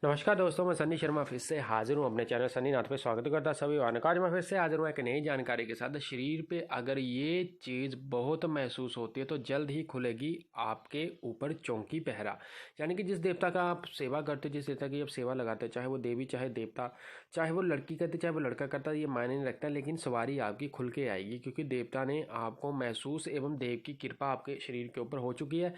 नमस्कार दोस्तों, मैं सन्नी शर्मा फिर से हाजिर हूँ अपने चैनल सन्नी नाथ पे। स्वागत करता सभी वालों का। आज मैं फिर से हाजिर हूँ एक नई जानकारी के साथ। शरीर पे अगर ये चीज़ बहुत महसूस होती है तो जल्द ही खुलेगी आपके ऊपर चौकी पहरा। यानी कि जिस देवता का आप सेवा करते हो, जिस देवता की आप सेवा लगाते हो, चाहे वो देवी चाहे देवता, चाहे वो लड़की करती चाहे वो लड़का करता, ये मायने नहीं रखता, लेकिन सवारी आपकी खुल के आएगी क्योंकि देवता ने आपको महसूस एवं देव की कृपा आपके शरीर के ऊपर हो चुकी है।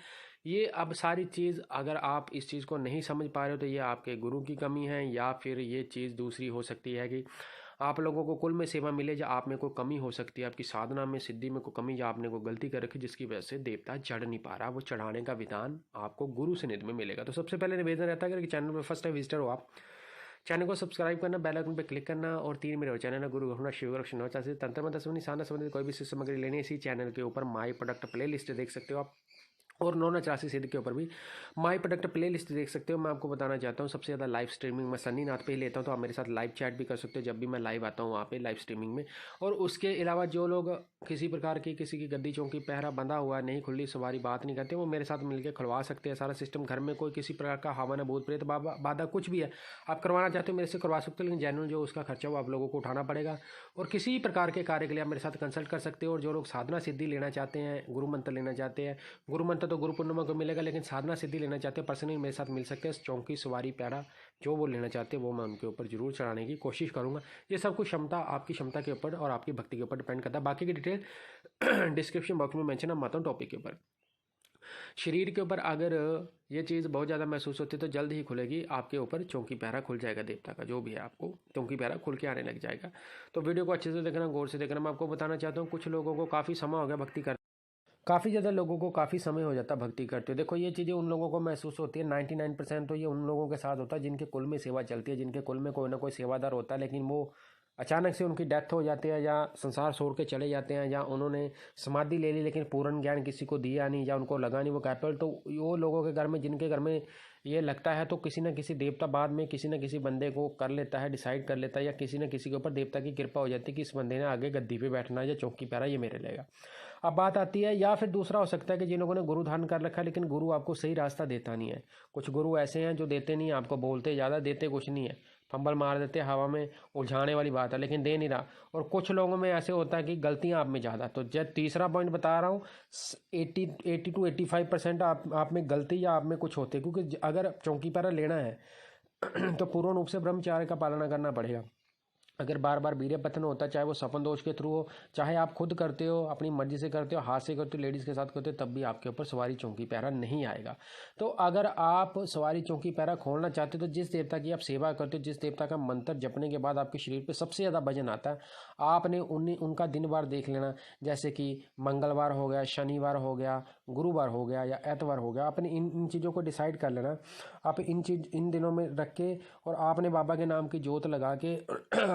ये अब सारी चीज़ अगर आप इस चीज़ को नहीं समझ पा रहे हो तो ये आपके गुरु की कमी है, या फिर ये चीज़ दूसरी हो सकती है कि आप लोगों को कुल में सेवा मिले, या आप में कोई कमी हो सकती है, आपकी साधना में सिद्धि में कोई कमी, या आपने कोई गलती कर रखी जिसकी वजह से देवता चढ़ नहीं पा रहा। वो चढ़ाने का विधान आपको गुरु से निधि में मिलेगा। तो सबसे पहले निवेदन रहता है कि चैनल पर फर्स्ट टाइम विजिटर हो आप, चैनल को सब्सक्राइब करना, बेल आइकन पर क्लिक करना, और 3 मेरे चैनल है गुरु घुना शिव रक्षण से तंत्र मंत्र संबंधी साधना संबंधित कोई भी सामग्री लेनी है, इसी चैनल के ऊपर माई प्रोडक्ट प्ले लिस्ट देख सकते हो आप। और 984 सिद्ध के ऊपर भी माई प्रोडक्ट प्ले लिस्ट देख सकते हो। मैं आपको बताना चाहता हूँ, सबसे ज़्यादा लाइव स्ट्रीमिंग मैं सन्नी नाथ पे ही लेता हूँ, तो आप मेरे साथ लाइव चैट भी कर सकते हो जब भी मैं लाइव आता हूँ वहाँ पे लाइव स्ट्रीमिंग में। और उसके अलावा जो लोग किसी प्रकार की किसी की गद्दी चौकी पहरा बंधा हुआ है, नहीं खुली सवारी बात नहीं करते, वो मेरे साथ मिलकर खुलवा सकते हैं। सारा सिस्टम घर में कोई किसी प्रकार का हवन भूत प्रेत बाधा कुछ भी है आप करवाना चाहते हो मेरे से करवा सकते हो, लेकिन जेन्युइन जो उसका खर्चा वो आप लोगों को उठाना पड़ेगा। और किसी प्रकार के कार्य के लिए आप मेरे साथ कंसल्ट कर सकते हो। और जो लोग साधना सिद्धि लेना चाहते हैं, गुरु मंत्र लेना चाहते हैं, गुरु मंत्र तो गुरु पूर्णिमा को मिलेगा, लेकिन साधना सिद्धि लेना चाहते हैं पर्सनली मेरे साथ मिल सकते हैं। चौकी सवारी पैरा जो वो लेना चाहते हैं वो मैं उनके ऊपर जरूर चढ़ाने की कोशिश करूँगा। ये सब कुछ क्षमता आपकी क्षमता के ऊपर और आपकी भक्ति के ऊपर डिपेंड करता है। बाकी की डिटेल डिस्क्रिप्शन बॉक्स में मेंशन हम आता हूँ टॉपिक के ऊपर। शरीर के ऊपर अगर ये चीज़ बहुत ज़्यादा महसूस होती है तो जल्द ही खुलेगी आपके ऊपर चौकी पहरा खुल जाएगा। देवता का जो भी है आपको चौकी पहरा खुल के आने लग जाएगा। तो वीडियो को अच्छे से देखना, गौर से देखना। मैं आपको बताना चाहता हूँ, कुछ लोगों को काफ़ी समय हो गया भक्ति कर, काफ़ी ज़्यादा लोगों को काफ़ी समय हो जाता है भक्ति करते हो। देखो ये चीज़ें उन लोगों को महसूस होती है, 99% तो ये उन लोगों के साथ होता है जिनके कुल में सेवा चलती है, जिनके कुल में कोई ना कोई सेवादार होता है, लेकिन वो अचानक से उनकी डेथ हो जाती है, या संसार छोड़ के चले जाते हैं, या उन्होंने समाधि ले ली लेकिन पूर्ण ज्ञान किसी को दिया नहीं, या उनको लगा नहीं वो कैपेबल। तो वो लोगों के घर में, जिनके घर में ये लगता है, तो किसी न किसी देवता बाद में किसी न किसी बंदे को कर लेता है, डिसाइड कर लेता है, या किसी न किसी के ऊपर देवता की कृपा हो जाती है कि इस बंदे ने आगे गद्दी पे बैठना है या चौकी पहरा ये मेरे लेगा। अब बात आती है, या फिर दूसरा हो सकता है कि जिन लोगों ने गुरु धारण कर रखा है लेकिन गुरु आपको सही रास्ता देता नहीं है। कुछ गुरु ऐसे हैं जो देते नहीं, आपको बोलते ज़्यादा, देते कुछ नहीं है, फंबल मार देते हवा में, उलझाने वाली बात है, लेकिन दे नहीं रहा। और कुछ लोगों में ऐसे होता है कि गलतियां आप में ज़्यादा। तो जब तीसरा पॉइंट बता रहा हूँ, 80 to 85% आप में गलती या आप में कुछ होते, क्योंकि अगर चौकी पहरा लेना है तो पूर्ण रूप से ब्रह्मचार्य का पालना करना पड़ेगा। अगर बार बार वीर्य पतन होता है, चाहे वो सपन दोष के थ्रू हो, चाहे आप खुद करते हो, अपनी मर्जी से करते हो, हाथ से करते हो, लेडीज़ के साथ करते हो, तब भी आपके ऊपर सवारी चौकी पहरा नहीं आएगा। तो अगर आप सवारी चौकी पहरा खोलना चाहते हो तो जिस देवता की आप सेवा करते हो, जिस देवता का मंत्र जपने के बाद आपके शरीर पर सबसे ज़्यादा वजन आता है, आपने उनका दिन बार देख लेना। जैसे कि मंगलवार हो गया, शनिवार हो गया, गुरुवार हो गया, या एतवार हो गया। आपने इन चीज़ों को डिसाइड कर लेना। आप इन दिनों में रख के, और आपने बाबा के नाम की जोत लगा के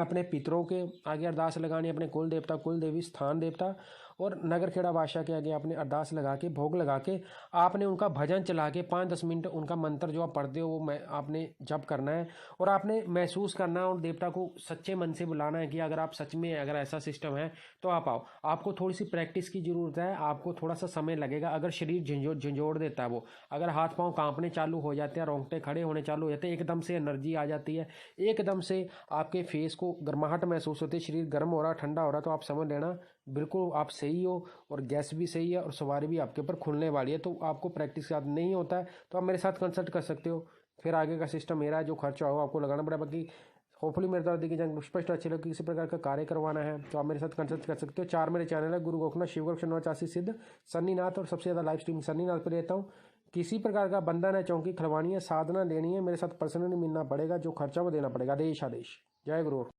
अपने पितरों के आगे अरदास लगानी, अपने कुल देवता, कुल देवी, स्थान देवता और नगर खेड़ा बादशाह के आगे आपने अरदास लगा के, भोग लगा के, आपने उनका भजन चला के 5-10 मिनट उनका मंत्र जो आप पढ़ते हो वो आपने जप करना है। और आपने महसूस करना है और देवता को सच्चे मन से बुलाना है कि अगर आप सच में, अगर ऐसा सिस्टम है तो आप आओ। आपको थोड़ी सी प्रैक्टिस की ज़रूरत है, आपको थोड़ा सा समय लगेगा। अगर शरीर झंझोड़ देता है वो, अगर हाथ पाँव कांपने चालू हो जाते हैं, रोंगटे खड़े होने चालू हो जाते हैं, एकदम से एनर्जी आ जाती है, एकदम से आपके फेस को गर्माहट महसूस होती है, शरीर गर्म हो रहा, ठंडा हो रहा, तो आप समझ लेना बिल्कुल आप सही हो, और गैस भी सही है, और सवारी भी आपके ऊपर खुलने वाली है। तो आपको प्रैक्टिस के साथ नहीं होता है तो आप मेरे साथ कंसल्ट कर सकते हो। फिर आगे का सिस्टम मेरा है, जो खर्चा होगा आपको लगाना पड़ेगा। बाकी होपफुली मेरे द्वारा देखिए जानकारी स्पष्ट अच्छी लगे, किसी प्रकार का कार्य करवाना है तो आप मेरे साथ कंसल्ट कर सकते हो। 4 मेरे चैनल है, गुरु गोखना, शिव गोरक्ष, नवचासी सिद्ध, सन्नी नाथ, और सबसे ज़्यादा लाइव स्ट्रीम सन्नी नाथ पर रहता हूँ। किसी प्रकार का बंधन है, चौकी खिलवानी है, साधना लेनी है, मेरे साथ पर्सनली मिलना पड़ेगा, जो खर्चा वो देना पड़ेगा। आदेश आदेश। जय गुरु।